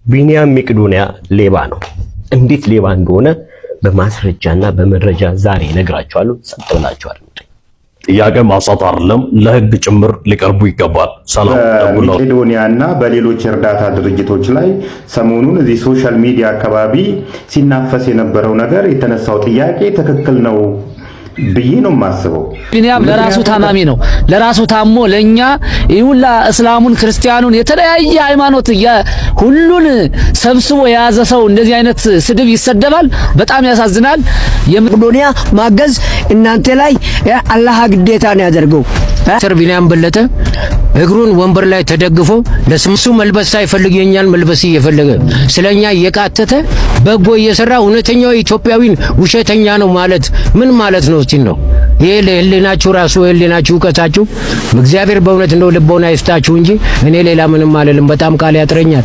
ቢኒያም መቄዶንያ ሌባ ነው። እንዴት ሌባ እንደሆነ በማስረጃና በመረጃ ዛሬ ነግራችኋለሁ። ጸጥ ብላችኋል። ጥያቄ ማሳት አይደለም ለህግ ጭምር ሊቀርቡ ይገባል። ሰላም በመቄዶንያና በሌሎች እርዳታ ድርጅቶች ላይ ሰሞኑን እዚህ ሶሻል ሚዲያ አካባቢ ሲናፈስ የነበረው ነገር የተነሳው ጥያቄ ትክክል ነው ብዬ ነው የማስበው። ቢኒያም ለራሱ ታማሚ ነው። ለራሱ ታሞ ለኛ ይሁላ እስላሙን ክርስቲያኑን የተለያየ ሃይማኖት ሁሉን ሰብስቦ የያዘ ሰው እንደዚህ አይነት ስድብ ይሰደባል። በጣም ያሳዝናል። የመቄዶንያ ማገዝ እናንተ ላይ አላህ ግዴታ ነው ያደርገው። ሰር ቢኒያም በለጠ እግሩን ወንበር ላይ ተደግፎ ለስምሱ መልበስ ሳይፈልግ የኛን መልበስ እየፈለገ ስለኛ እየቃተተ በጎ እየሰራ እውነተኛው ኢትዮጵያዊን ውሸተኛ ነው ማለት ምን ማለት ነው? እስቲ ነው ይሄ ለህሊናችሁ ራሱ ህሊናችሁ ከታችሁ እግዚአብሔር በእውነት ነው ልቦና ይስጣችሁ እንጂ እኔ ሌላ ምንም አልልም። በጣም ቃል ያጥረኛል።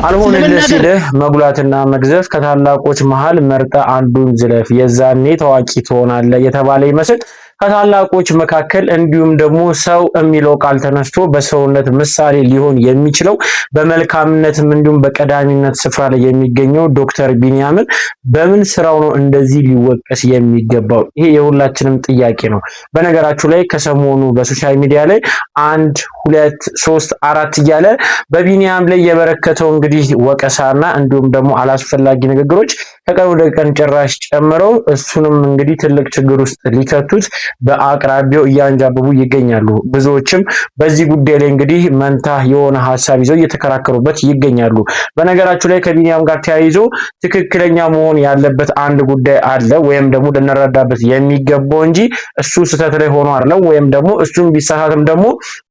አልሆነልህ ሲልህ መጉላትና መግዘፍ ከታላቆች መሃል መርጠ አንዱን ዝለፍ የዛኔ ታዋቂ ትሆናለህ የተባለ ይመስል ከታላቆች መካከል እንዲሁም ደግሞ ሰው የሚለው ቃል ተነስቶ በሰውነት ምሳሌ ሊሆን የሚችለው በመልካምነትም እንዲሁም በቀዳሚነት ስፍራ ላይ የሚገኘው ዶክተር ቢኒያምን በምን ስራው ነው እንደዚህ ሊወቀስ የሚገባው? ይሄ የሁላችንም ጥያቄ ነው። በነገራችሁ ላይ ከሰሞኑ በሶሻል ሚዲያ ላይ 1 2 3 4 እያለ በቢኒያም ላይ የበረከተው እንግዲህ ወቀሳና እንዲሁም ደግሞ አላስፈላጊ ንግግሮች ከቀን ወደ ቀን ጭራሽ ጨምረው እሱንም እንግዲህ ትልቅ ችግር ውስጥ ሊከቱት በአቅራቢያው እያንጃበቡ ይገኛሉ። ብዙዎችም በዚህ ጉዳይ ላይ እንግዲህ መንታ የሆነ ሐሳብ ይዘው እየተከራከሩበት ይገኛሉ። በነገራችሁ ላይ ከቢኒያም ጋር ተያይዞ ትክክለኛ መሆን ያለበት አንድ ጉዳይ አለ ወይም ደግሞ ልንረዳበት የሚገባው እንጂ እሱ ስህተት ላይ ሆኖ አይደለም ወይም ደግሞ እሱም ቢሳሳትም ደግሞ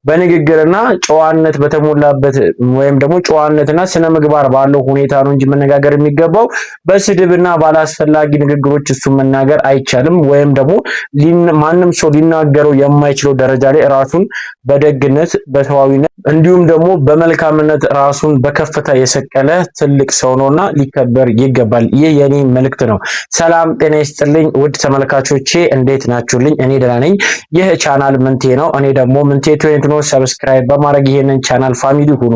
በንግግርና ጨዋነት በተሞላበት ወይም ደግሞ ጨዋነትና ስነ ምግባር ባለው ሁኔታ ነው እንጂ መነጋገር የሚገባው በስድብና ባላስፈላጊ ንግግሮች እሱ መናገር አይቻልም። ወይም ደግሞ ማንም ሰው ሊናገረው የማይችለው ደረጃ ላይ ራሱን በደግነት በሰዋዊነት እንዲሁም ደግሞ በመልካምነት ራሱን በከፍታ የሰቀለ ትልቅ ሰው ነውና ሊከበር ይገባል። ይህ የኔ መልእክት ነው። ሰላም ጤና ይስጥልኝ ውድ ተመልካቾቼ፣ እንዴት ናችሁልኝ? እኔ ደህና ነኝ። ይህ ቻናል ምንቴ ነው። እኔ ደግሞ ምንቴ 20 ነው። ሰብስክራይብ በማድረግ ይሄንን ቻናል ፋሚሊ ሁኑ።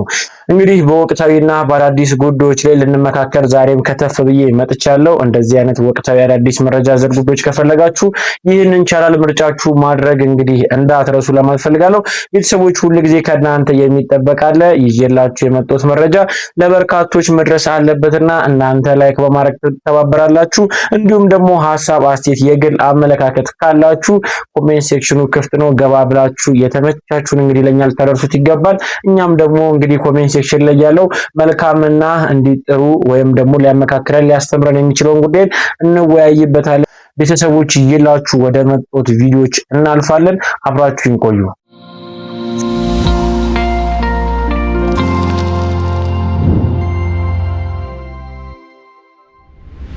እንግዲህ በወቅታዊና በአዳዲስ ጉዳዮች ላይ ልንመካከር ዛሬም ከተፍ ብዬ መጥቻለሁ። እንደዚህ አይነት ወቅታዊ አዳዲስ መረጃ ዘር ጉዳዮች ከፈለጋችሁ ይህንን ቻናል ምርጫችሁ ማድረግ እንግዲህ እንዳትረሱ ለማለት ፈልጋለሁ። ቤተሰቦች ሁሉ ጊዜ ከእናንተ የሚጠበቃለ ይዤላችሁ የመጣሁት መረጃ ለበርካቶች መድረስ አለበትና እናንተ ላይክ በማድረግ ተባበራላችሁ። እንዲሁም ደግሞ ሐሳብ አስተያየት፣ የግል አመለካከት ካላችሁ ኮሜንት ሴክሽኑ ክፍት ነው። ገባ ብላችሁ የተመቻችሁን እንግዲህ ለኛ ልታደርሱት ይገባል። እኛም ደግሞ እንግዲህ ኮሜንት ሴክሽን ላይ ያለው መልካምና እንዲጥሩ ወይም ደግሞ ሊያመካክረን ሊያስተምረን የሚችለውን ጉዳይ እንወያይበታለን። ቤተሰቦች ይላችሁ ወደ መጡት ቪዲዮዎች እናልፋለን። አብራችሁን ቆዩ።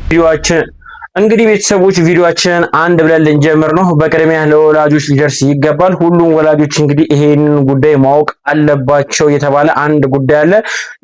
ቪዲዮአችን እንግዲህ ቤተሰቦች ቪዲዮአችንን አንድ ብለን ልንጀምር ነው። በቅድሚያ ለወላጆች ሊደርስ ይገባል። ሁሉም ወላጆች እንግዲህ ይሄንን ጉዳይ ማወቅ አለባቸው የተባለ አንድ ጉዳይ አለ።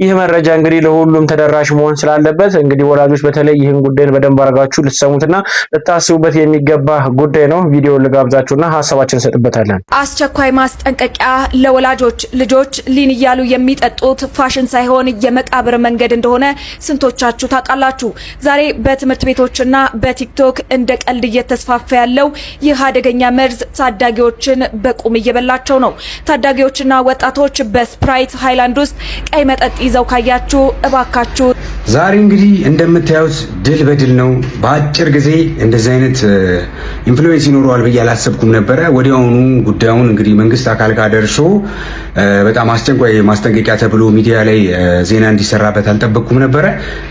ይህ መረጃ እንግዲህ ለሁሉም ተደራሽ መሆን ስላለበት እንግዲህ ወላጆች በተለይ ይህን ጉዳይ በደንብ አድርጋችሁ ልትሰሙትና ልታስቡበት የሚገባ ጉዳይ ነው። ቪዲዮውን ልጋብዛችሁና ሐሳባችንን እንሰጥበታለን። አስቸኳይ ማስጠንቀቂያ ለወላጆች። ልጆች ሊን እያሉ የሚጠጡት ፋሽን ሳይሆን የመቃብር መንገድ እንደሆነ ስንቶቻችሁ ታውቃላችሁ? ዛሬ በትምህርት ቤቶችና በቲክቶክ እንደ ቀልድ እየተስፋፋ ያለው ይህ አደገኛ መርዝ ታዳጊዎችን በቁም እየበላቸው ነው። ታዳጊዎችና ወጣቶች በስፕራይት ሃይላንድ ውስጥ ቀይ መጠጥ ይዘው ካያችሁ እባካችሁ። ዛሬ እንግዲህ እንደምታዩት ድል በድል ነው። በአጭር ጊዜ እንደዚህ አይነት ኢንፍሉዌንስ ይኖረዋል ብዬ አላሰብኩም ነበረ። ወዲያውኑ ጉዳዩን እንግዲህ መንግስት አካል ጋር ደርሶ በጣም አስቸኳይ ማስጠንቀቂያ ተብሎ ሚዲያ ላይ ዜና እንዲሰራበት አልጠበቅኩም ነበረ።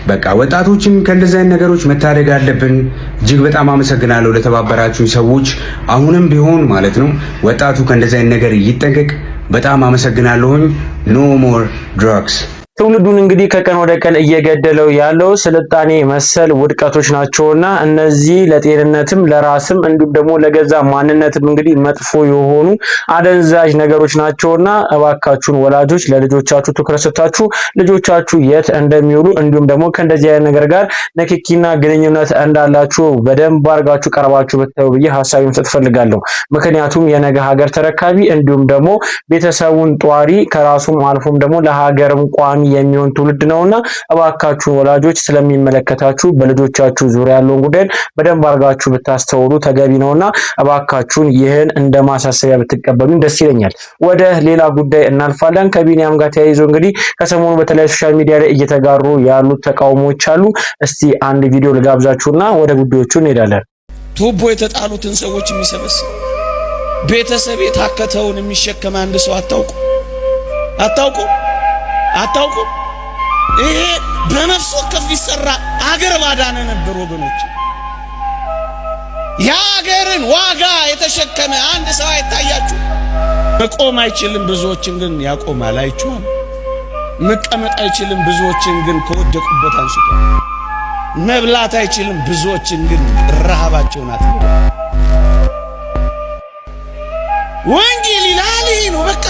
በቃ ወጣቶችን ከእንደዚህ አይነት ነገሮች መታደግ አለብን። እጅግ በጣም አመሰግናለሁ ለተባበራችሁ ሰዎች። አሁንም ቢሆን ማለት ነው ወጣቱ ከእንደዚህ አይነት ነገር ይጠንቀቅ። በጣም አመሰግናለሁኝ። ኖ ሞር ድራግስ። ትውልዱን እንግዲህ ከቀን ወደ ቀን እየገደለው ያለው ስልጣኔ መሰል ውድቀቶች ናቸውና እነዚህ ለጤንነትም ለራስም እንዲሁም ደግሞ ለገዛ ማንነትም እንግዲህ መጥፎ የሆኑ አደንዛዥ ነገሮች ናቸውና እባካችሁን ወላጆች ለልጆቻችሁ ትኩረት ሰጥታችሁ ልጆቻችሁ የት እንደሚውሉ እንዲሁም ደግሞ ከእንደዚህ አይነት ነገር ጋር ንክኪና ግንኙነት እንዳላችሁ በደንብ አድርጋችሁ ቀርባችሁ ብታዩ ብዬ ሐሳቤን መስጠት ፈልጋለሁ። ምክንያቱም የነገ ሀገር ተረካቢ እንዲሁም ደግሞ ቤተሰቡን ጧሪ ከራሱም አልፎም ደግሞ ለሀገርም ቋሚ ተጠቃሚ የሚሆን ትውልድ ነውና እባካችሁ ወላጆች ስለሚመለከታችሁ በልጆቻችሁ ዙሪያ ያለውን ጉዳይ በደንብ አድርጋችሁ ብታስተውሉ ተገቢ ነውና እባካችሁን ይህን እንደ ማሳሰቢያ ብትቀበሉኝ ደስ ይለኛል። ወደ ሌላ ጉዳይ እናልፋለን። ከቢኒያም ጋር ተያይዞ እንግዲህ ከሰሞኑ በተለያዩ ሶሻል ሚዲያ ላይ እየተጋሩ ያሉት ተቃውሞዎች አሉ። እስቲ አንድ ቪዲዮ ልጋብዛችሁና ወደ ጉዳዮቹ እንሄዳለን። ቱቦ የተጣሉትን ሰዎች የሚሰበስብ ቤተሰብ የታከተውን የሚሸከም አንድ ሰው አታውቁ። ይሄ በነፍስ ወከፍ ይሰራ አገር ባዳነ ነበር ወገኖች። የአገርን ዋጋ የተሸከመ አንድ ሰው አይታያችሁ? መቆም አይችልም፣ ብዙዎችን ግን ያቆማል። አይችሁም? መቀመጥ አይችልም፣ ብዙዎችን ግን ከወደቁበት አንስቶ መብላት አይችልም፣ ብዙዎችን ግን ረሃባቸውን አጥፍቶ ወንጌል ይላል። ነው በቃ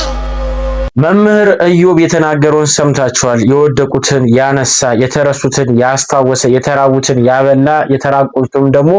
መምህር ኢዮብ የተናገረውን ሰምታችኋል። የወደቁትን ያነሳ፣ የተረሱትን ያስታወሰ፣ የተራቡትን ያበላ፣ የተራቆቱም ደግሞ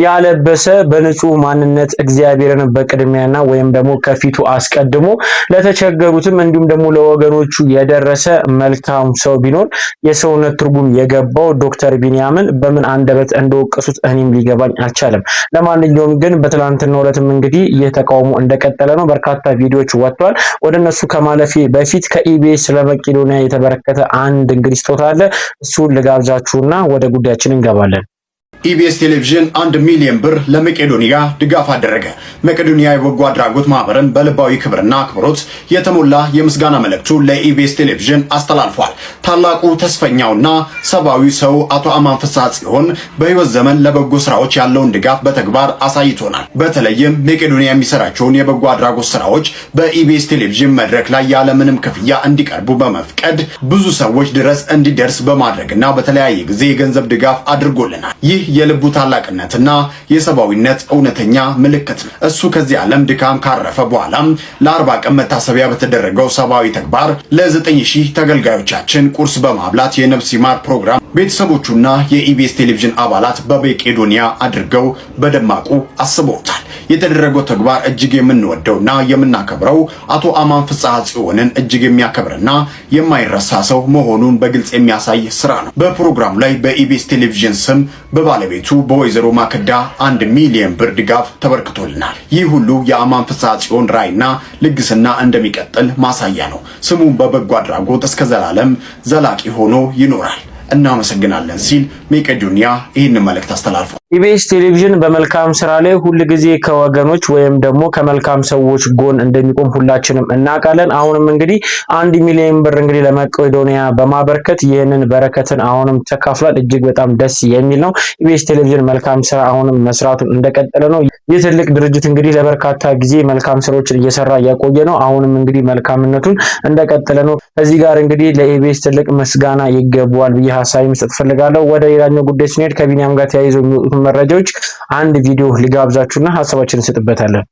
ያለበሰ በንጹህ ማንነት እግዚአብሔርን በቅድሚያና ወይም ደግሞ ከፊቱ አስቀድሞ ለተቸገሩትም እንዲሁም ደግሞ ለወገኖቹ የደረሰ መልካም ሰው ቢኖር የሰውነት ትርጉም የገባው ዶክተር ቢኒያምን በምን አንደበት እንደወቀሱት እኔም ሊገባኝ አልቻለም። ለማንኛውም ግን በትላንትናው ዕለትም እንግዲህ ይህ ተቃውሞ እንደቀጠለ ነው። በርካታ ቪዲዮዎች ወጥቷል። ወደነሱ ከማለፊ በፊት ከኢቢኤስ ለመቄዶንያ የተበረከተ አንድ እንግዲህ ስጦታ አለ። እሱን ልጋብዛችሁና ወደ ጉዳያችን እንገባለን። ኢቢኤስ ቴሌቪዥን 1 ሚሊዮን ብር ለመቄዶንያ ድጋፍ አደረገ። መቄዶንያ የበጎ አድራጎት ማህበርን በልባዊ ክብርና አክብሮት የተሞላ የምስጋና መልእክቱ ለኢቢኤስ ቴሌቪዥን አስተላልፏል። ታላቁ ተስፈኛውና ሰብአዊ ሰው አቶ አማን ፍስሐ ጽዮን በህይወት ዘመን ለበጎ ስራዎች ያለውን ድጋፍ በተግባር አሳይቶናል። በተለይም መቄዶንያ የሚሰራቸውን የበጎ አድራጎት ስራዎች በኢቢኤስ ቴሌቪዥን መድረክ ላይ ያለምንም ክፍያ እንዲቀርቡ በመፍቀድ ብዙ ሰዎች ድረስ እንዲደርስ በማድረግና በተለያየ ጊዜ የገንዘብ ድጋፍ አድርጎልናል። ይህ የልቡ ታላቅነትና የሰብአዊነት እውነተኛ ምልክት ነው። እሱ ከዚህ ዓለም ድካም ካረፈ በኋላም ለ40 ቀን መታሰቢያ በተደረገው ሰብአዊ ተግባር ለ9000 ተገልጋዮቻችን ቁርስ በማብላት የነፍስ ይማር ፕሮግራም ቤተሰቦቹና የኢቢኤስ ቴሌቪዥን አባላት በመቄዶንያ አድርገው በደማቁ አስበውታል። የተደረገው ተግባር እጅግ የምንወደውና የምናከብረው አቶ አማን ፍስሐ ጽዮንን እጅግ የሚያከብርና የማይረሳ ሰው መሆኑን በግልጽ የሚያሳይ ስራ ነው። በፕሮግራሙ ላይ በኢቢኤስ ቴሌቪዥን ስም በባለቤቱ በወይዘሮ ማክዳ 1 ሚሊዮን ብር ድጋፍ ተበርክቶልናል። ይህ ሁሉ የአማን ፍስሐ ጽዮን ራዕይና ልግስና እንደሚቀጥል ማሳያ ነው። ስሙን በበጎ አድራጎት እስከ ዘላለም ዘላቂ ሆኖ ይኖራል። እናመሰግናለን ሲል መቄዶንያ ይህን መልእክት አስተላልፏል። ኢቢኤስ ቴሌቪዥን በመልካም ስራ ላይ ሁል ጊዜ ከወገኖች ወይም ደግሞ ከመልካም ሰዎች ጎን እንደሚቆም ሁላችንም እናውቃለን። አሁንም እንግዲህ 1 ሚሊዮን ብር እንግዲህ ለመቄዶንያ በማበርከት ይህንን በረከትን አሁንም ተካፍሏል። እጅግ በጣም ደስ የሚል ነው። ኢቢኤስ ቴሌቪዥን መልካም ስራ አሁንም መስራቱን እንደቀጠለ ነው። ይህ ትልቅ ድርጅት እንግዲህ ለበርካታ ጊዜ መልካም ስራዎችን እየሰራ ያቆየ ነው። አሁንም እንግዲህ መልካምነቱን እንደቀጠለ ነው። እዚህ ጋር እንግዲህ ለኢቢኤስ ትልቅ ምስጋና ይገባዋል ብዬ ሐሳብ መስጠት ፈልጋለሁ። ወደ ሌላኛው ጉዳይ ስንሄድ ከቢኒያም ጋር ተያይዘው የሚወጡት መረጃዎች አንድ ቪዲዮ ሊጋብዛችሁና ሐሳባችንን እንሰጥበታለን።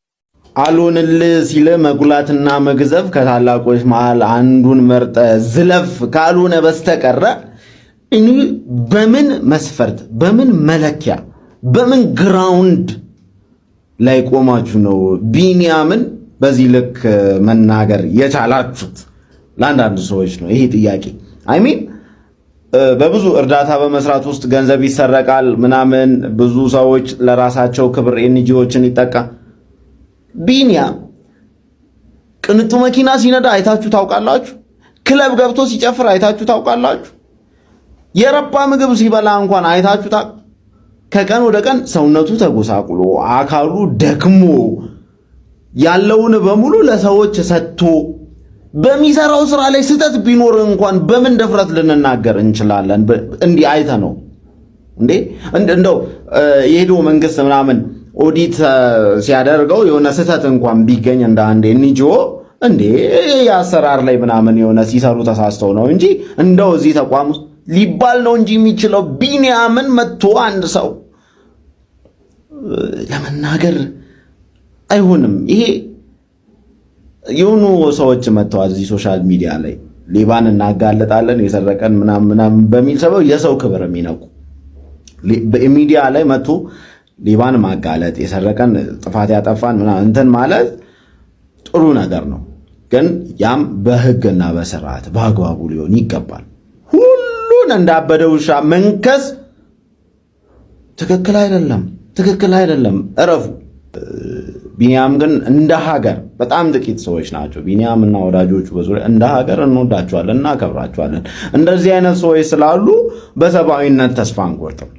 አልሆንልህ ሲል መጉላትና መግዘፍ ከታላቆች መሃል አንዱን መርጠ ዝለፍ ካልሆነ በስተቀረ እኔ በምን መስፈርት፣ በምን መለኪያ፣ በምን ግራውንድ ላይ ቆማችሁ ነው ቢኒያምን በዚህ ልክ መናገር የቻላችሁት? ለአንዳንድ ሰዎች ነው ይሄ ጥያቄ። አይሚን በብዙ እርዳታ በመስራት ውስጥ ገንዘብ ይሰረቃል ምናምን፣ ብዙ ሰዎች ለራሳቸው ክብር ኤንጂኦችን ይጠቃል። ቢኒያም ቅንጡ መኪና ሲነዳ አይታችሁ ታውቃላችሁ? ክለብ ገብቶ ሲጨፍር አይታችሁ ታውቃላችሁ? የረባ ምግብ ሲበላ እንኳን አይታችሁ ከቀን ወደ ቀን ሰውነቱ ተጎሳቁሎ አካሉ ደክሞ ያለውን በሙሉ ለሰዎች ሰጥቶ በሚሰራው ስራ ላይ ስህተት ቢኖር እንኳን በምን ደፍረት ልንናገር እንችላለን? እንዲህ አይተ ነው እንዴ? እንደው የሄዶ መንግስት ምናምን ኦዲት ሲያደርገው የሆነ ስህተት እንኳን ቢገኝ እንደ አንድ ኤንጂኦ እንዴ የአሰራር ላይ ምናምን የሆነ ሲሰሩ ተሳስተው ነው እንጂ እንደው እዚህ ተቋም ሊባል ነው እንጂ የሚችለው ቢኒያምን መጥቶ አንድ ሰው ለመናገር አይሆንም። ይሄ የሆኑ ሰዎች መጥተዋል እዚህ ሶሻል ሚዲያ ላይ ሌባን እናጋለጣለን የሰረቀን ምናምን በሚል ሰበብ የሰው ክብር የሚነኩ በሚዲያ ላይ መጥቶ ሌባን ማጋለጥ የሰረቀን ጥፋት ያጠፋን ምናምን እንትን ማለት ጥሩ ነገር ነው። ግን ያም በህግና በስርዓት በአግባቡ ሊሆን ይገባል። ሁሉን እንዳበደ ውሻ መንከስ ትክክል አይደለም። እረፉ። ቢኒያም ግን እንደ ሀገር በጣም ጥቂት ሰዎች ናቸው። ቢኒያም እና ወዳጆቹ በዙሪያ እንደ ሀገር እንወዳቸዋለን፣ እናከብራቸዋለን። እንደዚህ አይነት ሰዎች ስላሉ በሰብአዊነት ተስፋ አንቆርጥም።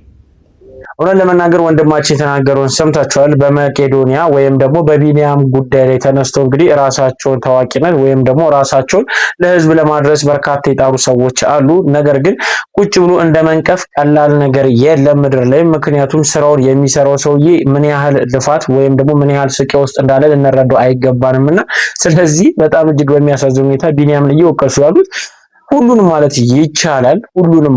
እውነት ለመናገር ወንድማችን የተናገረውን ሰምታችኋል። በመቄዶንያ ወይም ደግሞ በቢኒያም ጉዳይ ላይ ተነስተው እንግዲህ ራሳቸውን ታዋቂነት ወይም ደግሞ ራሳቸውን ለህዝብ ለማድረስ በርካታ የጣሩ ሰዎች አሉ። ነገር ግን ቁጭ ብሎ እንደ መንቀፍ ቀላል ነገር የለም ምድር ላይ። ምክንያቱም ስራውን የሚሰራው ሰውዬ ምን ያህል ልፋት ወይም ደግሞ ምን ያህል ስቃይ ውስጥ እንዳለ ልንረዳው አይገባንምና፣ ስለዚህ በጣም እጅግ በሚያሳዝን ሁኔታ ቢኒያም ላይ እየወቀሱ ያሉት ሁሉንም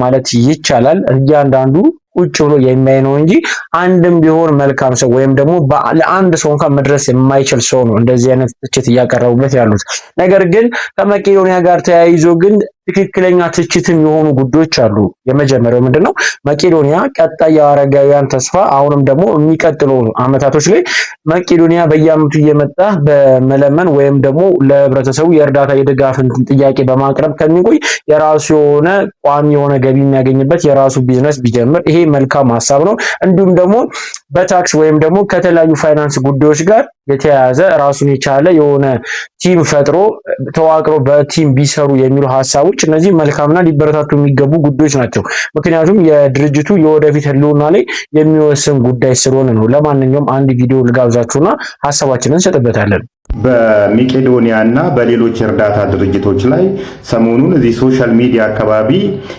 ማለት ይቻላል እያንዳንዱ ቁጭ ብሎ የሚያይ ነው እንጂ አንድም ቢሆን መልካም ሰው ወይም ደግሞ ለአንድ ሰው እንኳን መድረስ የማይችል ሰው ነው እንደዚህ አይነት ትችት እያቀረቡበት ያሉት። ነገር ግን ከመቄዶንያ ጋር ተያይዞ ግን ትክክለኛ ትችትም የሆኑ ጉዳዮች አሉ። የመጀመሪያው ምንድነው? መቄዶንያ ቀጣይ የአረጋውያን ተስፋ አሁንም ደግሞ የሚቀጥሉ አመታቶች ላይ መቄዶንያ በየአመቱ እየመጣ በመለመን ወይም ደግሞ ለህብረተሰቡ የእርዳታ የድጋፍ ጥያቄ በማቅረብ ከሚቆይ የራሱ የሆነ ቋሚ የሆነ ገቢ የሚያገኝበት የራሱ ቢዝነስ ቢጀምር ይሄ መልካም ሐሳብ ነው። እንዲሁም ደግሞ በታክስ ወይም ደግሞ ከተለያዩ ፋይናንስ ጉዳዮች ጋር የተያያዘ ራሱን የቻለ የሆነ ቲም ፈጥሮ ተዋቅሮ በቲም ቢሰሩ የሚሉ ሐሳቦች እነዚህ መልካምና ሊበረታቱ የሚገቡ ጉዳዮች ናቸው። ምክንያቱም የድርጅቱ የወደፊት ህልውና ላይ የሚወስን ጉዳይ ስለሆነ ነው። ለማንኛውም አንድ ቪዲዮ ልጋብዛችሁና ሐሳባችንን እንሰጥበታለን። በመቄዶንያ እና በሌሎች እርዳታ ድርጅቶች ላይ ሰሞኑን እዚህ ሶሻል ሚዲያ አካባቢ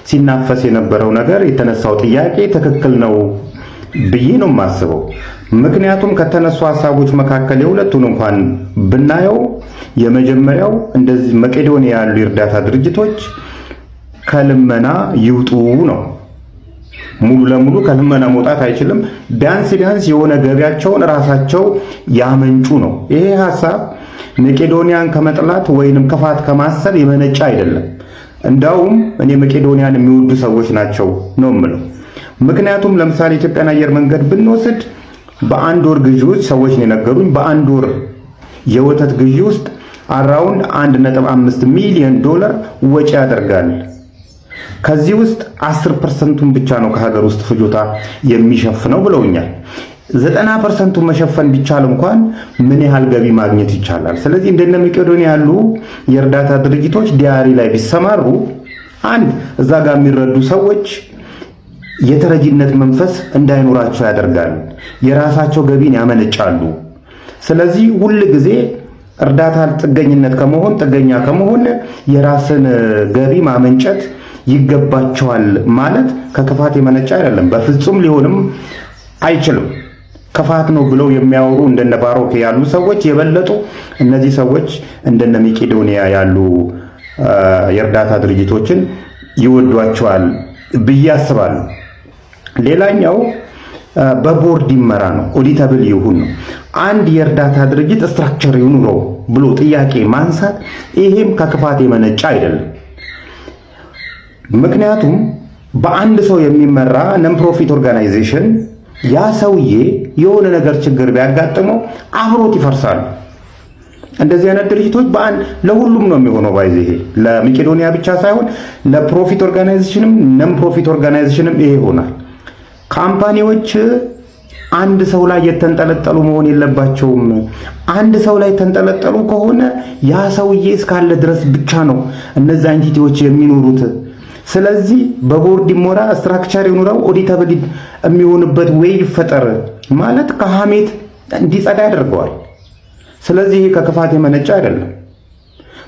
ሲናፈስ የነበረው ነገር የተነሳው ጥያቄ ትክክል ነው ብዬ ነው የማስበው። ምክንያቱም ከተነሱ ሐሳቦች መካከል የሁለቱን እንኳን ብናየው የመጀመሪያው እንደዚህ መቄዶንያ ያሉ የእርዳታ ድርጅቶች ከልመና ይውጡ ነው። ሙሉ ለሙሉ ከልመና መውጣት አይችልም። ቢያንስ የሆነ ገቢያቸውን ራሳቸው ያመንጩ ነው። ይሄ ሐሳብ መቄዶንያን ከመጥላት ወይንም ክፋት ከማሰብ የመነጨ አይደለም። እንዳውም እኔ መቄዶንያን የሚወዱ ሰዎች ናቸው ነው የምለው። ምክንያቱም ለምሳሌ ኢትዮጵያን አየር መንገድ ብንወስድ በአንድ ወር ግዢ ውስጥ ሰዎች ነው የነገሩኝ፣ በአንድ ወር የወተት ግዢ ውስጥ አራውንድ 1.5 ሚሊዮን ዶላር ወጪ ያደርጋል። ከዚህ ውስጥ 10% ብቻ ነው ከሀገር ውስጥ ፍጆታ የሚሸፍነው ብለውኛል። 90% መሸፈን ቢቻል እንኳን ምን ያህል ገቢ ማግኘት ይቻላል? ስለዚህ እንደነ መቄዶንያ ያሉ የእርዳታ ድርጅቶች ዲያሪ ላይ ቢሰማሩ አንድ እዛ ጋር የሚረዱ ሰዎች የተረጂነት መንፈስ እንዳይኖራቸው ያደርጋል። የራሳቸው ገቢን ያመነጫሉ። ስለዚህ ሁል ጊዜ እርዳታ ጥገኛ ከመሆን የራስን ገቢ ማመንጨት ይገባቸዋል ማለት ከክፋት የመነጨ አይደለም። በፍጹም ሊሆንም አይችልም። ክፋት ነው ብለው የሚያወሩ እንደነ ባሮክ ያሉ ሰዎች የበለጡ እነዚህ ሰዎች እንደነ መቄዶንያ ያሉ የእርዳታ ድርጅቶችን ይወዷቸዋል ብዬ አስባለሁ። ሌላኛው በቦርድ ይመራ ነው፣ ኦዲተብል ይሁን ነው። አንድ የእርዳታ ድርጅት ስትራክቸር ይኑረው ብሎ ጥያቄ ማንሳት ይሄም ከክፋት የመነጨ አይደለም። ምክንያቱም በአንድ ሰው የሚመራ ነን ፕሮፊት ኦርጋናይዜሽን ያ ሰውዬ የሆነ ነገር ችግር ቢያጋጥመው አብሮት ይፈርሳሉ። እንደዚህ አይነት ድርጅቶች ለሁሉም ነው የሚሆነው። ባይዘ ለመቄዶንያ ብቻ ሳይሆን ለፕሮፊት ኦርጋናይዜሽንም ነን ፕሮፊት ኦርጋናይዜሽንም ይሄ ይሆናል። ካምፓኒዎች አንድ ሰው ላይ የተንጠለጠሉ መሆን የለባቸውም። አንድ ሰው ላይ ተንጠለጠሉ ከሆነ ያ ሰውዬ እስካለ ድረስ ብቻ ነው እነዛ ኤንቲቲዎች የሚኖሩት። ስለዚህ በቦርድ ይሞራ፣ ስትራክቸር ይኑረው፣ ኦዲተብል የሚሆንበት ወይ ይፈጠር ማለት ከሐሜት እንዲጸዳ ያደርገዋል። ስለዚህ ይሄ ከክፋት የመነጨ አይደለም።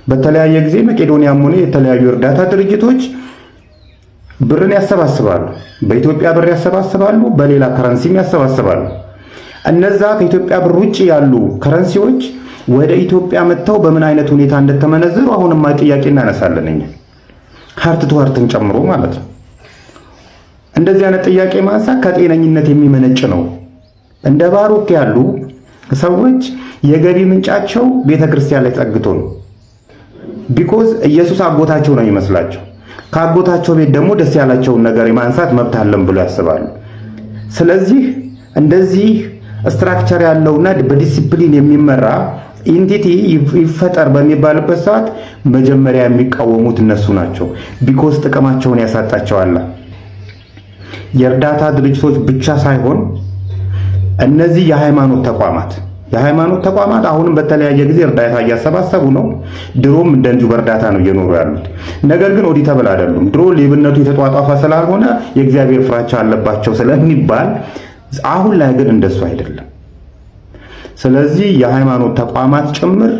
በተለያየ ጊዜ መቄዶንያም ሆነ የተለያዩ እርዳታ ድርጅቶች ብርን ያሰባስባሉ። በኢትዮጵያ ብር ያሰባስባሉ፣ በሌላ ከረንሲም ያሰባስባሉ። እነዛ ከኢትዮጵያ ብር ውጭ ያሉ ከረንሲዎች ወደ ኢትዮጵያ መጥተው በምን አይነት ሁኔታ እንደተመነዘሩ አሁንም ጥያቄ እናነሳለን እኛ ሃርት ቱ ሃርትን ጨምሮ ማለት ነው። እንደዚህ አይነት ጥያቄ ማንሳት ከጤነኝነት የሚመነጭ ነው። እንደ ባሮክ ያሉ ሰዎች የገቢ ምንጫቸው ቤተክርስቲያን ላይ ጠግቶ ነው። ቢኮዝ ኢየሱስ አጎታቸው ነው የሚመስላቸው። ከአጎታቸው ቤት ደግሞ ደስ ያላቸውን ነገር የማንሳት መብት አለን ብሎ ያስባሉ። ስለዚህ እንደዚህ ስትራክቸር ያለውና በዲሲፕሊን የሚመራ ኢንቲቲ ይፈጠር በሚባልበት ሰዓት መጀመሪያ የሚቃወሙት እነሱ ናቸው። ቢኮዝ ጥቅማቸውን ያሳጣቸዋል። የእርዳታ ድርጅቶች ብቻ ሳይሆን እነዚህ የሃይማኖት ተቋማት አሁንም በተለያየ ጊዜ እርዳታ እያሰባሰቡ ነው። ድሮም እንደዚሁ በእርዳታ ነው እየኖሩ ያሉት። ነገር ግን ኦዲተብል አይደሉም። ድሮ ሌብነቱ የተጧጧፈ ስላልሆነ የእግዚአብሔር ፍራቻ አለባቸው ስለሚባል፣ አሁን ላይ ግን እንደሱ አይደለም። ስለዚህ የሃይማኖት ተቋማት ጭምር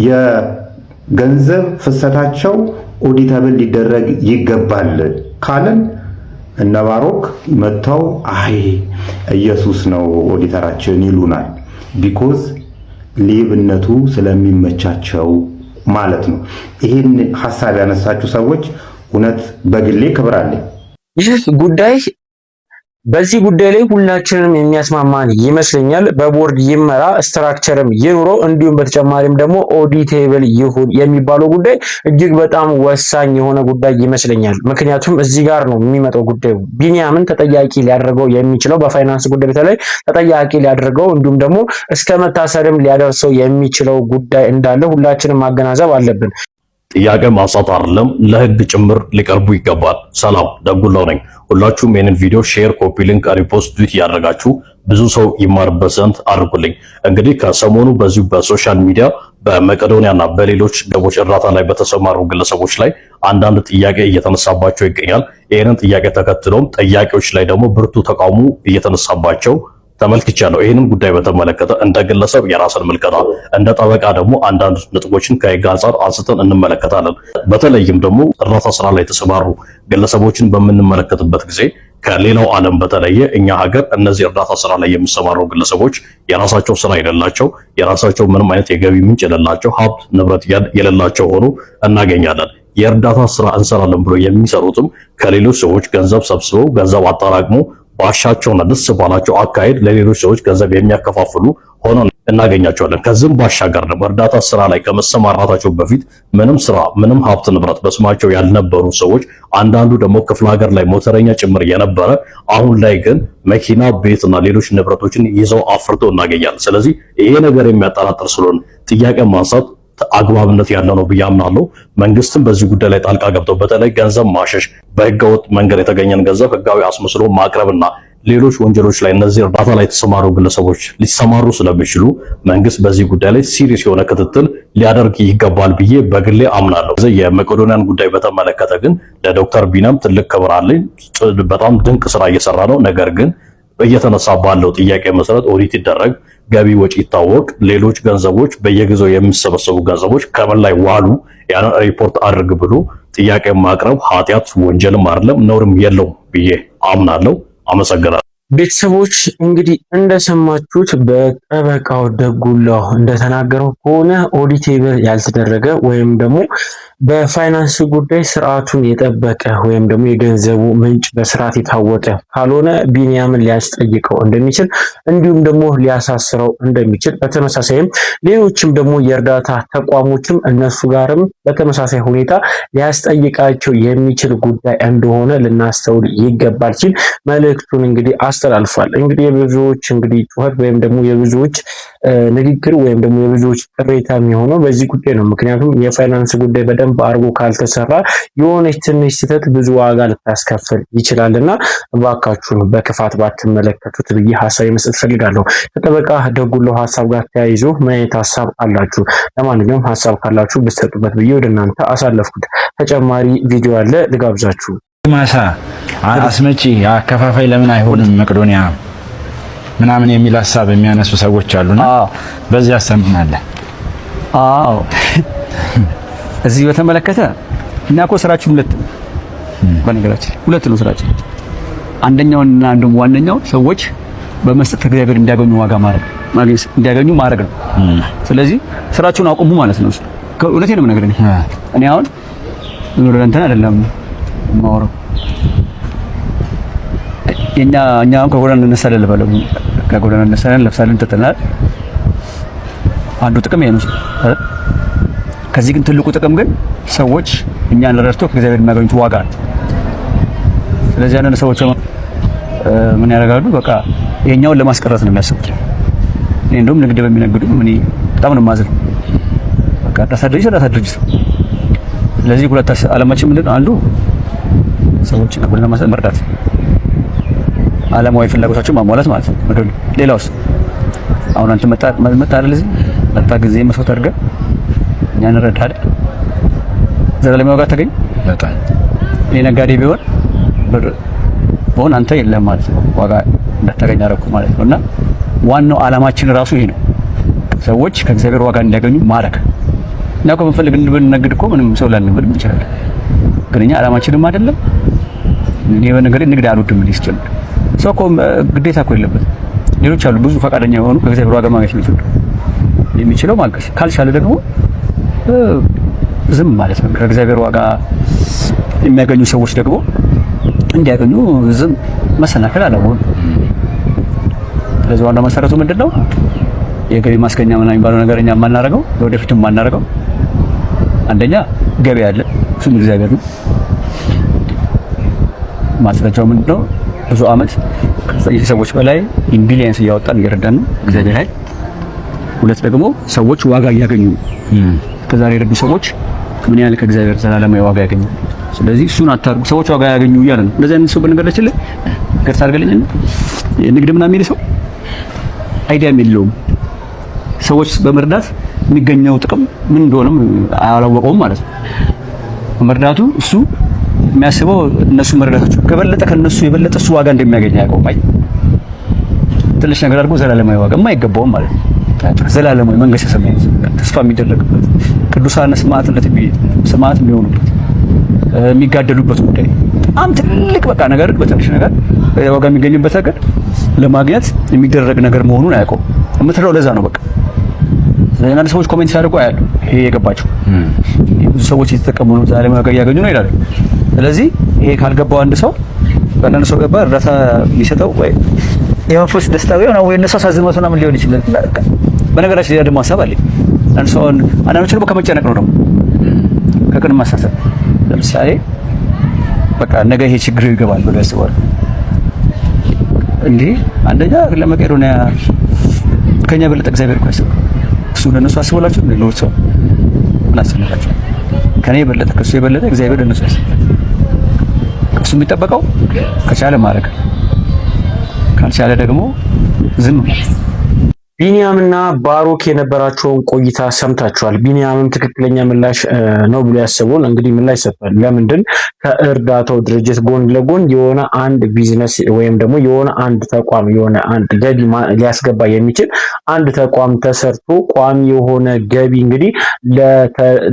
የገንዘብ ፍሰታቸው ኦዲተብል ሊደረግ ይገባል ካለን እነ ባሮክ መጥተው አይ ኢየሱስ ነው ኦዲተራችን ይሉናል። ቢኮዝ ሌብነቱ ስለሚመቻቸው ማለት ነው። ይህን ሐሳብ ያነሳችሁ ሰዎች እውነት በግሌ ክብር አለኝ። ይህ ጉዳይ በዚህ ጉዳይ ላይ ሁላችንም የሚያስማማን ይመስለኛል። በቦርድ ይመራ ስትራክቸርም ይኑረው፣ እንዲሁም በተጨማሪም ደግሞ ኦዲቴብል ይሁን የሚባለው ጉዳይ እጅግ በጣም ወሳኝ የሆነ ጉዳይ ይመስለኛል። ምክንያቱም እዚህ ጋር ነው የሚመጣው ጉዳዩ። ቢኒያምን ተጠያቂ ሊያደርገው የሚችለው በፋይናንስ ጉዳይ በተለይ ተጠያቂ ሊያደርገው እንዲሁም ደግሞ እስከ መታሰርም ሊያደርሰው የሚችለው ጉዳይ እንዳለ ሁላችንም ማገናዘብ አለብን። ጥያቄ ማንሳት አይደለም ለህግ ጭምር ሊቀርቡ ይገባል። ሰላም ደጉላው ነኝ። ሁላችሁም ይህንን ቪዲዮ ሼር፣ ኮፒ ሊንክ፣ ሪፖስት፣ ዱት ያደረጋችሁ ብዙ ሰው ይማርበት ዘንድ አድርጉልኝ። እንግዲህ ከሰሞኑ በዚሁ በሶሻል ሚዲያ በመቄዶንያና በሌሎች ገቦች እርዳታ ላይ በተሰማሩ ግለሰቦች ላይ አንዳንድ ጥያቄ እየተነሳባቸው ይገኛል። ይህንን ጥያቄ ተከትሎም ጠያቂዎች ላይ ደግሞ ብርቱ ተቃውሞ እየተነሳባቸው ተመልክቻለሁ። ይህንን ጉዳይ በተመለከተ እንደ ግለሰብ የራስን ምልከታ፣ እንደ ጠበቃ ደግሞ አንዳንድ ነጥቦችን ከህግ አንጻር አንስተን እንመለከታለን። በተለይም ደግሞ እርዳታ ስራ ላይ የተሰማሩ ግለሰቦችን በምንመለከትበት ጊዜ ከሌላው ዓለም በተለየ እኛ ሀገር እነዚህ እርዳታ ስራ ላይ የሚሰማሩ ግለሰቦች የራሳቸው ስራ የሌላቸው፣ የራሳቸው ምንም አይነት የገቢ ምንጭ የሌላቸው፣ ሀብት ንብረት የሌላቸው ሆኖ እናገኛለን። የእርዳታ ስራ እንሰራለን ብሎ የሚሰሩትም ከሌሎች ሰዎች ገንዘብ ሰብስበው ገንዘብ አጠራቅሞ ባሻቸውና ደስ ባላቸው አካሄድ ለሌሎች ሰዎች ገንዘብ የሚያከፋፍሉ ሆኖ እናገኛቸዋለን። ከዚህም ባሻገር ደግሞ እርዳታ ስራ ላይ ከመሰማራታቸው በፊት ምንም ስራ ምንም ሀብት ንብረት በስማቸው ያልነበሩ ሰዎች፣ አንዳንዱ ደግሞ ክፍለ ሀገር ላይ ሞተረኛ ጭምር የነበረ አሁን ላይ ግን መኪና፣ ቤትና ሌሎች ንብረቶችን ይዘው አፍርተው እናገኛለን። ስለዚህ ይሄ ነገር የሚያጠራጥር ስለሆነ ጥያቄ ማንሳት አግባብነት ያለው ነው ብዬ አምናለሁ። መንግስትም በዚህ ጉዳይ ላይ ጣልቃ ገብተው በተለይ ገንዘብ ማሸሽ፣ በህገወጥ መንገድ የተገኘን ገንዘብ ህጋዊ አስመስሎ ማቅረብና ሌሎች ወንጀሎች ላይ እነዚህ እርዳታ ላይ የተሰማሩ ግለሰቦች ሊሰማሩ ስለሚችሉ መንግስት በዚህ ጉዳይ ላይ ሲሪየስ የሆነ ክትትል ሊያደርግ ይገባል ብዬ በግሌ አምናለሁ። የመቄዶንያን ጉዳይ በተመለከተ ግን ለዶክተር ቢኒያም ትልቅ ክብር አለኝ። በጣም ድንቅ ስራ እየሰራ ነው። ነገር ግን እየተነሳ ባለው ጥያቄ መሰረት ኦዲት ይደረግ፣ ገቢ ወጪ ይታወቅ፣ ሌሎች ገንዘቦች በየጊዜው የሚሰበሰቡ ገንዘቦች ከምን ላይ ዋሉ ያንን ሪፖርት አድርግ ብሎ ጥያቄ ማቅረብ ኃጢአት ወንጀልም አይደለም ነውርም የለውም ብዬ አምናለሁ። አመሰግናለሁ። ቤተሰቦች እንግዲህ እንደሰማችሁት በጠበቃው ደጉላው እንደተናገረው ከሆነ ኦዲቴብል ያልተደረገ ወይም ደግሞ በፋይናንስ ጉዳይ ስርዓቱን የጠበቀ ወይም ደግሞ የገንዘቡ ምንጭ በስርዓት የታወቀ ካልሆነ ቢኒያምን ሊያስጠይቀው እንደሚችል እንዲሁም ደግሞ ሊያሳስረው እንደሚችል፣ በተመሳሳይም ሌሎችም ደግሞ የእርዳታ ተቋሞችም እነሱ ጋርም በተመሳሳይ ሁኔታ ሊያስጠይቃቸው የሚችል ጉዳይ እንደሆነ ልናስተውል ይገባል ሲል መልእክቱን እንግዲህ አስተላልፏል። እንግዲህ የብዙዎች እንግዲህ ጩኸት ወይም ደግሞ የብዙዎች ንግግር ወይም ደግሞ የብዙዎች ቅሬታ የሚሆነው በዚህ ጉዳይ ነው። ምክንያቱም የፋይናንስ ጉዳይ በደንብ አርጎ ካልተሰራ የሆነች ትንሽ ስህተት ብዙ ዋጋ ልታስከፍል ይችላልና እባካችሁን በክፋት ባትመለከቱት ብዬ ሀሳብ መስጠት ፈልጋለሁ። ከጠበቃ ደጉላው ሀሳብ ጋር ተያይዞ ምን አይነት ሀሳብ አላችሁ? ለማንኛውም ሀሳብ ካላችሁ ብትሰጡበት ብዬ ወደ እናንተ አሳለፍኩት። ተጨማሪ ቪዲዮ አለ ልጋብዛችሁ። ማሳ አስመጪ አከፋፋይ ለምን አይሆንም መቄዶንያ ምናምን የሚል ሀሳብ የሚያነሱ ሰዎች አሉና በዚህ ያሰምናለ። አዎ እዚህ በተመለከተ እና እኮ ስራችን ሁለት ነው። በነገራችን ሁለት ነው ስራችን። አንደኛውና እንደውም ዋነኛው ሰዎች በመስጠት ከእግዚአብሔር እንዲያገኙ ዋጋ እንዲያገኙ ማድረግ ነው። ስለዚህ ስራችሁን አቁሙ ማለት ነው። እውነቴን ነው የምነግርህ። እኔ አሁን እንትን አይደለም ማወራው እኛም ከጎዳና እንነሳለን ልበለው ከጎዳና እንነሳለን ለብሳለን ተተናል። አንዱ ጥቅም ይሄ ነው። ከዚህ ግን ትልቁ ጥቅም ግን ሰዎች እኛን ረድተው ከእግዚአብሔር የሚያገኙት ዋጋ ነው። ስለዚህ አንዳንድ ሰዎች ምን ያደርጋሉ? በቃ ይሄኛውን ለማስቀረት ነው የሚያስቡት። እኔ እንደውም ንግድ በሚነግዱ ምን በጣም ነው የማዝነው። በቃ እርዳታ ድርጅት። ስለዚህ ሁለት ዓላማችን ምንድን ነው? አንዱ ሰዎችን መርዳት፣ ዓለማዊ ፍላጎታቸውን ማሟላት ማለት ነው። ሌላውስ አሁን አንተ መጣ አይደል? እዚህ መጣ ጊዜ መስዋዕት አድርገህ እኛን ረዳህ አይደል? ዘላለማዊ ዋጋ ተገኝ። በጣም እኔ ነጋዴ ቢሆን አንተ የለህም ማለት ነው። ዋጋ እንዳታገኝ አደረኩ ማለት ነው። እና ዋናው ዓላማችን ራሱ ይሄ ነው። ሰዎች ከእግዚአብሔር ዋጋ እንዲያገኙ ማድረግ። እና እኮ ብንፈልግ ብንነግድ እኮ ምንም ሰው ላንነግድ እንችላለን። ግን እኛ ዓላማችንም አይደለም። እኔ በነገሬ ንግድ አልወድም። ሊስጨምር ሰው እኮ ግዴታ እኮ የለበትም። ሌሎች አሉ ብዙ ፈቃደኛ የሆኑ ከእግዚአብሔር ዋጋ ማግኘት የሚችለው ማልቀስ፣ ካልቻለ ደግሞ ዝም ማለት ነው። ከእግዚአብሔር ዋጋ የሚያገኙ ሰዎች ደግሞ እንዲያገኙ ዝም መሰናከል አለመሆን። ስለዚህ ዋናው መሰረቱ ምንድነው? የገቢ ማስገኛ ምናምን የሚባለው ነገር እኛ የማናደርገው ወደፊትም የማናደርገው አንደኛ ገቢ አለ፣ እሱም እግዚአብሔር ነው። ማስረጃው ምንድነው? ብዙ አመት ሰዎች በላይ ቢሊየንስ እያወጣን እየረዳን ነው እግዚአብሔር ኃይል። ሁለት ደግሞ ሰዎች ዋጋ እያገኙ ከዛሬ የረዱ ሰዎች ምን ያህል ከእግዚአብሔር ዘላለማዊ ዋጋ ያገኙ። ስለዚህ እሱን አታርጉ፣ ሰዎች ዋጋ ያገኙ እያለ ነው። እንደዚህ አይነት ሰው በነገራችን ላይ ገርታ አድርገልኝ ንግድ ምናምን የሚል ሰው አይዲያ የለውም። ሰዎች በመርዳት የሚገኘው ጥቅም ምን እንደሆነም አላወቀውም ማለት ነው። በመርዳቱ እሱ የሚያስበው እነሱ መርዳታቸው ከበለጠ ከነሱ የበለጠ እሱ ዋጋ እንደሚያገኝ ያውቀው። አይ ትንሽ ነገር አድርጎ ዘላለማዊ ዋጋ የማይገባውም ማለት ነው። ዘላለማዊ መንግስተ ሰማያት ተስፋ የሚደረግበት ቅዱሳን ሰማዕት የሚሆኑበት የሚጋደሉበት ጉዳይ በጣም ትልቅ በቃ ነገር በትንሽ ነገር ዋጋ የሚገኝበት ነገር ለማግኘት የሚደረግ ነገር መሆኑን አያውቀው። የምትለው ለዛ ነው በቃ። ስለዚህ ሰዎች ኮሜንት ሲያደርጉ አያለሁ። ይሄ የገባቸው ብዙ ሰዎች እየተጠቀሙ ነው፣ ዘላለማዊ ዋጋ እያገኙ ነው ይላሉ። ስለዚህ ይሄ ካልገባው አንድ ሰው በእናንተ ሰው ገባ እርዳታ ሊሰጠው ወይ የመንፈስ ደስታ ወይ እነሱ አሳዝኖት ምናምን ሊሆን ይችላል። በነገራችን ላይ ደግሞ ሀሳብ አለኝ። አንዳንዶቹ ደግሞ ከመጨነቅ ነው ከቅን ማሳሰብ። ለምሳሌ በቃ ነገ ይሄ ችግር ይገባል ብሎ ያስባል። እንዴ አንደኛ ለመቄዶንያ ከኛ በለጠ እግዚአብሔር እኮ ያስባል። እሱ ለነሱ አስቦላችሁ ነው ሰው እናስፈልጋቸው። ከኔ የበለጠ ከሱ የበለጠ እግዚአብሔር ለነሱ ያስባል። ከሱ የሚጠበቀው ከቻለ ማድረግ፣ ካልቻለ ደግሞ ዝም። ቢኒያምና ባሮክ የነበራቸውን ቆይታ ሰምታችኋል። ቢኒያምም ትክክለኛ ምላሽ ነው ብሎ ያሰበውን እንግዲህ ምላሽ ሰጥቷል። ለምንድን ከእርዳታው ድርጅት ጎን ለጎን የሆነ አንድ ቢዝነስ ወይም ደግሞ የሆነ አንድ ተቋም የሆነ አንድ ገቢ ሊያስገባ የሚችል አንድ ተቋም ተሰርቶ ቋሚ የሆነ ገቢ እንግዲህ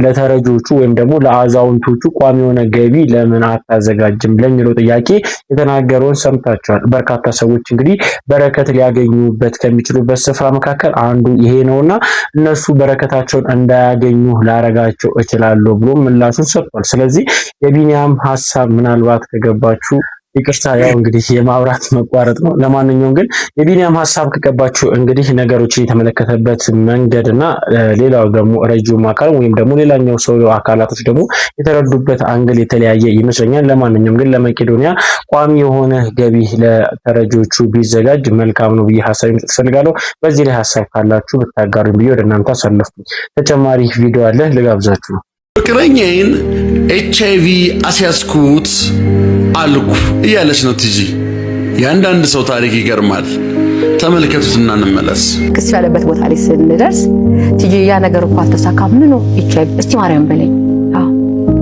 ለተረጆቹ ወይም ደግሞ ለአዛውንቶቹ ቋሚ የሆነ ገቢ ለምን አታዘጋጅም ለሚለው ጥያቄ የተናገረውን ሰምታችኋል። በርካታ ሰዎች እንግዲህ በረከት ሊያገኙበት ከሚችሉበት ስፍራ መካከል አንዱ ይሄ ነውና እነሱ በረከታቸውን እንዳያገኙ ላረጋቸው እችላለሁ ብሎ ምላሹን ሰጥቷል። ስለዚህ የቢኒያም ሐሳብ ምናልባት ከገባችሁ ይቅርታ፣ ያው እንግዲህ የማብራት መቋረጥ ነው። ለማንኛውም ግን የቢኒያም ሐሳብ ከገባችሁ እንግዲህ ነገሮችን የተመለከተበት መንገድና ሌላው ደግሞ ረጅም አካል ወይም ደግሞ ሌላኛው ሰው አካላቶች ደግሞ የተረዱበት አንግል የተለያየ ይመስለኛል። ለማንኛውም ግን ለመቄዶንያ ቋሚ የሆነ ገቢ ለተረጆቹ ቢዘጋጅ መልካም ነው ብዬ ሐሳብ መስጠት ፈልጋለሁ። በዚህ ላይ ሐሳብ ካላችሁ ብታጋሩኝ ብዬ ወደ እናንተ አሳለፍኩኝ። ተጨማሪ ቪዲዮ አለ ልጋብዛችሁ ነው። ፍቅረኛዬን HIV አስያዝኩት አልኩ እያለች ነው ቲጂ። የአንዳንድ ሰው ታሪክ ይገርማል። ተመልከቱትና እንመለስ። ክስ ያለበት ቦታ ላይ ስንደርስ ቲጂ ያ ነገር እኮ አልተሳካም ነው HIV እስቲ ማርያም በለኝ።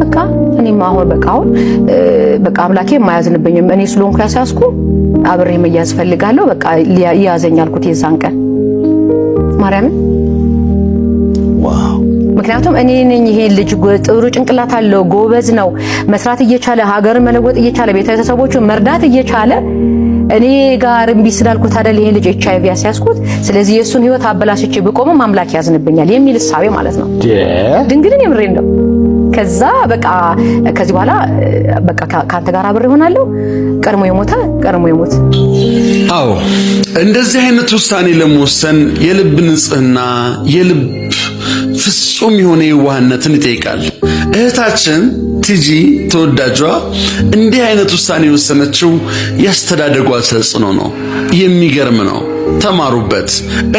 በቃ እኔማ አሁን በቃ አምላኬ የማያዝንብኝም እኔ ስለሆንኩ ያስያዝኩ አብሬ መያዝ ፈልጋለሁ በቃ ያዘኝ አልኩት የዛን ቀን ማርያም። ምክንያቱም እኔ ነኝ ይሄ ልጅ ጥሩ ጭንቅላት አለው ጎበዝ ነው መስራት እየቻለ ሀገርን መለወጥ እየቻለ ቤተሰቦቹን መርዳት እየቻለ እኔ ጋር እምቢ ስላልኩት አይደል ይሄ ልጅ HIV ያስያዝኩት። ስለዚህ የሱን ህይወት አበላሽቼ ብቆም አምላክ ያዝንብኛል የሚል እሳቤ ማለት ነው። ድንግልን የምሬን ነው። ከዛ በቃ ከዚህ በኋላ በቃ ካንተ ጋር አብሬ ሆናለሁ። ቀድሞ የሞተ ቀድሞ ይሞት። አዎ እንደዚህ አይነት ውሳኔ ለመወሰን የልብ ንጽህና የልብ ፍጹም የሆነ የዋህነትን ይጠይቃል። እህታችን ቲጂ ተወዳጇ እንዲህ አይነት ውሳኔ የወሰነችው ያስተዳደጓ ተጽዕኖ ነው። የሚገርም ነው። ተማሩበት።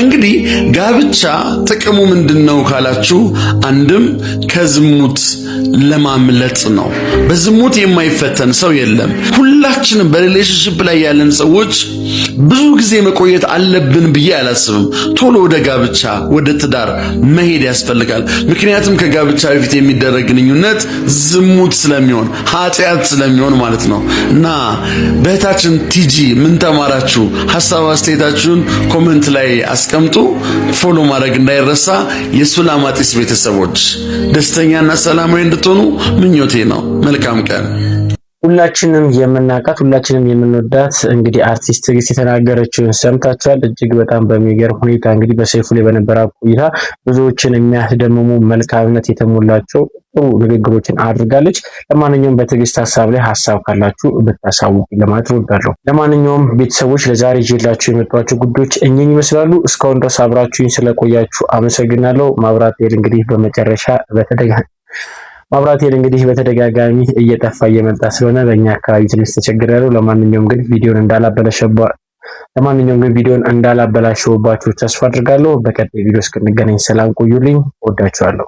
እንግዲህ ጋብቻ ጥቅሙ ምንድነው ካላችሁ አንድም ከዝሙት ለማምለጥ ነው። በዝሙት የማይፈተን ሰው የለም። ሁላችንም በሪሌሽንሺፕ ላይ ያለን ሰዎች ብዙ ጊዜ መቆየት አለብን ብዬ አላስብም። ቶሎ ወደ ጋብቻ ወደ ትዳር መሄድ ያስፈልጋል። ምክንያቱም ከጋብቻ በፊት የሚደረግ ግንኙነት ዝሙት ስለሚሆን ኃጢአት ስለሚሆን ማለት ነው። እና በእህታችን ቲጂ ምን ተማራችሁ? ሐሳብ አስተያየታችሁን ኮሜንት ላይ አስቀምጡ። ፎሎ ማድረግ እንዳይረሳ። የሱላማጢስ ቤተሰቦች ደስተኛና ሰላማዊ እንድትሆኑ ምኞቴ ነው። መልካም ቀን። ሁላችንም የምናውቃት ሁላችንም የምንወዳት እንግዲህ አርቲስት ትዕግስት የተናገረችውን ሰምታችኋል። እጅግ በጣም በሚገርም ሁኔታ እንግዲህ በሰይፉ ላይ በነበረ ቆይታ ብዙዎችን የሚያስደምሙ መልካምነት የተሞላቸው ጥሩ ንግግሮችን አድርጋለች። ለማንኛውም በትዕግስት ሐሳብ ላይ ሐሳብ ካላችሁ ብታሳውቁ ለማለት እወዳለሁ። ለማንኛውም ቤተሰቦች ለዛሬ ይዤላችሁ የመጣኋቸው ጉዳዮች እኚህን ይመስላሉ። እስካሁን ድረስ አብራችሁኝ ስለቆያችሁ አመሰግናለሁ። ማብራት እንግዲህ በመጨረሻ ማብራቴል እንግዲህ በተደጋጋሚ እየጠፋ እየመጣ ስለሆነ በእኛ አካባቢ ትንሽ ተቸግሬያለሁ። ለማንኛውም ግን ቪዲዮን እንዳላበላሸውባችሁ ተስፋ አድርጋለሁ። በቀጣይ ቪዲዮ እስክንገናኝ ሰላም ቆዩልኝ። ወዳችኋለሁ።